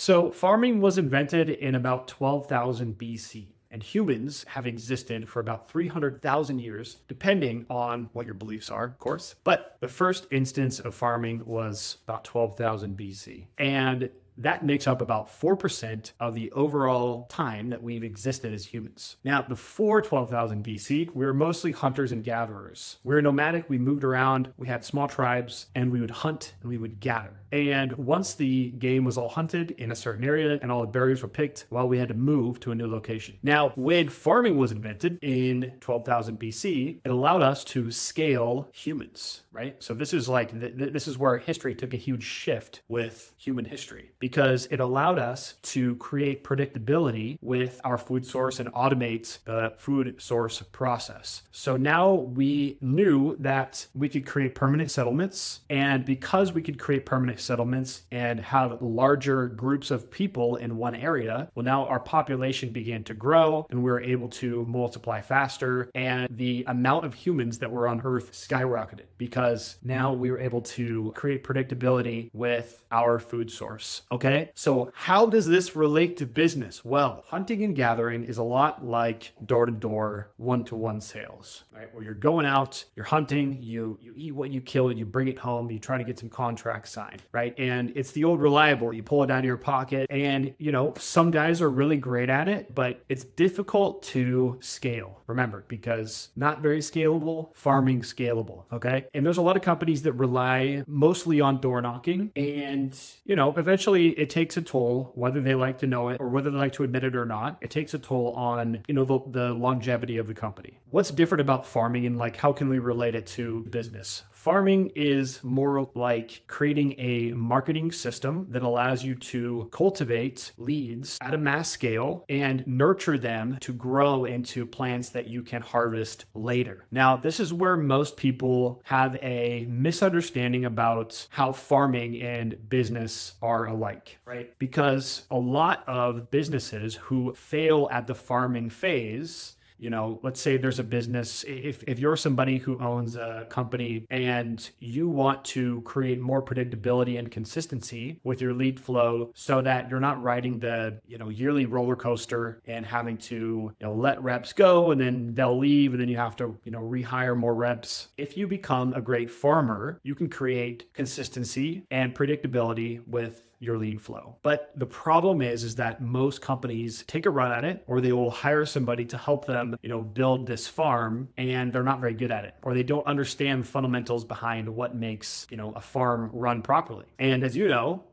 So farming was invented in about 12,000 BC. And humans have existed for about 300,000 years, depending on what your beliefs are, of course. But the first instance of farming was about 12,000 BC. And that makes up about 4% of the overall time that we've existed as humans. Now, before 12,000 BC, we were mostly hunters and gatherers. We were nomadic, we moved around, we had small tribes, and we would hunt and we would gather. And once the game was all hunted in a certain area and all the berries were picked, well, we had to move to a new location. Now, when farming was invented in 12,000 BC, it allowed us to scale humans, right? So this is like, this is where history took a huge shift with human history, because it allowed us to create predictability with our food source and automate the food source process. So now we knew that we could create permanent settlements, and because we could create permanent settlements and have larger groups of people in one area, well, now our population began to grow and we were able to multiply faster, and the amount of humans that were on Earth skyrocketed because now we were able to create predictability with our food source. Okay, so how does this relate to business? Well, hunting and gathering is a lot like door-to-door, one-to-one sales, right? Where you're going out, you're hunting, you eat what you kill, you bring it home, you try to get some contracts signed, right? And it's the old reliable. You pull it out of your pocket, and some guys are really great at it, but it's difficult to scale. Remember, because not very scalable, farming scalable, okay? And there's a lot of companies that rely mostly on door knocking, and eventually it takes a toll, whether they like to know it or whether they like to admit it or not. It takes a toll on, the longevity of the company. What's different about farming, and like, how can we relate it to business? Farming is more like creating a marketing system that allows you to cultivate leads at a mass scale and nurture them to grow into plants that you can harvest later. Now, this is where most people have a misunderstanding about how farming and business are alike, right? Because a lot of businesses who fail at the farming phase, let's say there's a business, if you're somebody who owns a company and you want to create more predictability and consistency with your lead flow so that you're not riding the, yearly roller coaster and having to, let reps go and then they'll leave and then you have to, rehire more reps. If you become a great farmer, you can create consistency and predictability with your lead flow. But the problem is that most companies take a run at it, or they will hire somebody to help them, build this farm, and they're not very good at it, or they don't understand the fundamentals behind what makes, a farm run properly. And as you know,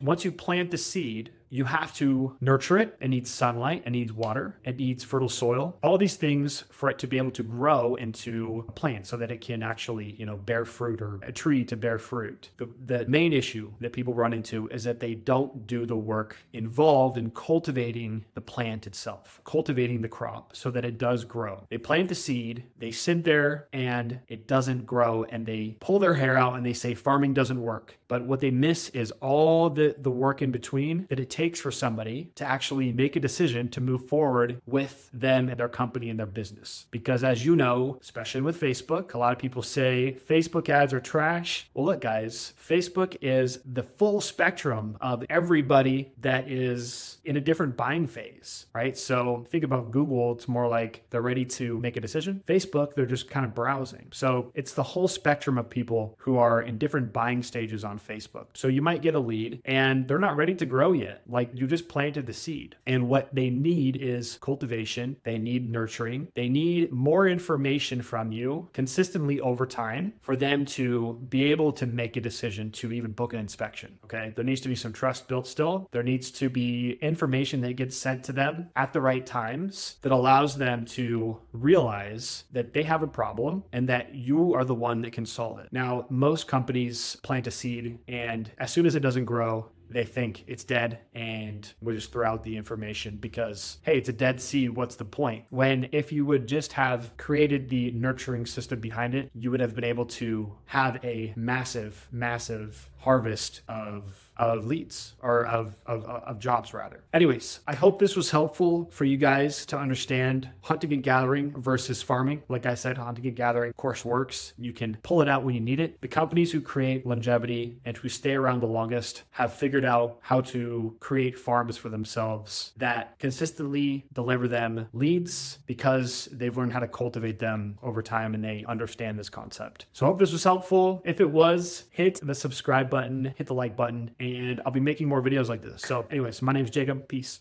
once you plant the seed, you have to nurture it. It needs sunlight, it needs water, it needs fertile soil, all these things for it to be able to grow into a plant so that it can actually, bear fruit, or a tree to bear fruit. The main issue that people run into is that they don't do the work involved in cultivating the plant itself, cultivating the crop so that it does grow. They plant the seed, they sit there and it doesn't grow, and they pull their hair out and they say farming doesn't work. But what they miss is all the work in between that it takes for somebody to actually make a decision to move forward with them and their company and their business. Because as you know, especially with Facebook, a lot of people say Facebook ads are trash. Well, look, guys, Facebook is the full spectrum of everybody that is in a different buying phase, right? So think about Google, it's more like they're ready to make a decision. Facebook, they're just kind of browsing. So it's the whole spectrum of people who are in different buying stages on Facebook. So you might get a lead and they're not ready to grow yet. Like, you just planted the seed. And what they need is cultivation. They need nurturing. They need more information from you consistently over time for them to be able to make a decision to even book an inspection. Okay. There needs to be some trust built still. There needs to be information that gets sent to them at the right times that allows them to realize that they have a problem and that you are the one that can solve it. Now, most companies plant a seed, and as soon as it doesn't grow, they think it's dead and we'll just throw out the information because, hey, it's a dead seed. What's the point? When if you would just have created the nurturing system behind it, you would have been able to have a massive harvest of leads, or of jobs rather. Anyways, I hope this was helpful for you guys to understand hunting and gathering versus farming. Like I said, hunting and gathering, of course, works. You can pull it out when you need it. The companies who create longevity and who stay around the longest have figured out how to create farms for themselves that consistently deliver them leads because they've learned how to cultivate them over time and they understand this concept. So I hope this was helpful. If it was, hit the subscribe button, hit the like button, and I'll be making more videos like this. So anyways, my name is Jacob. Peace.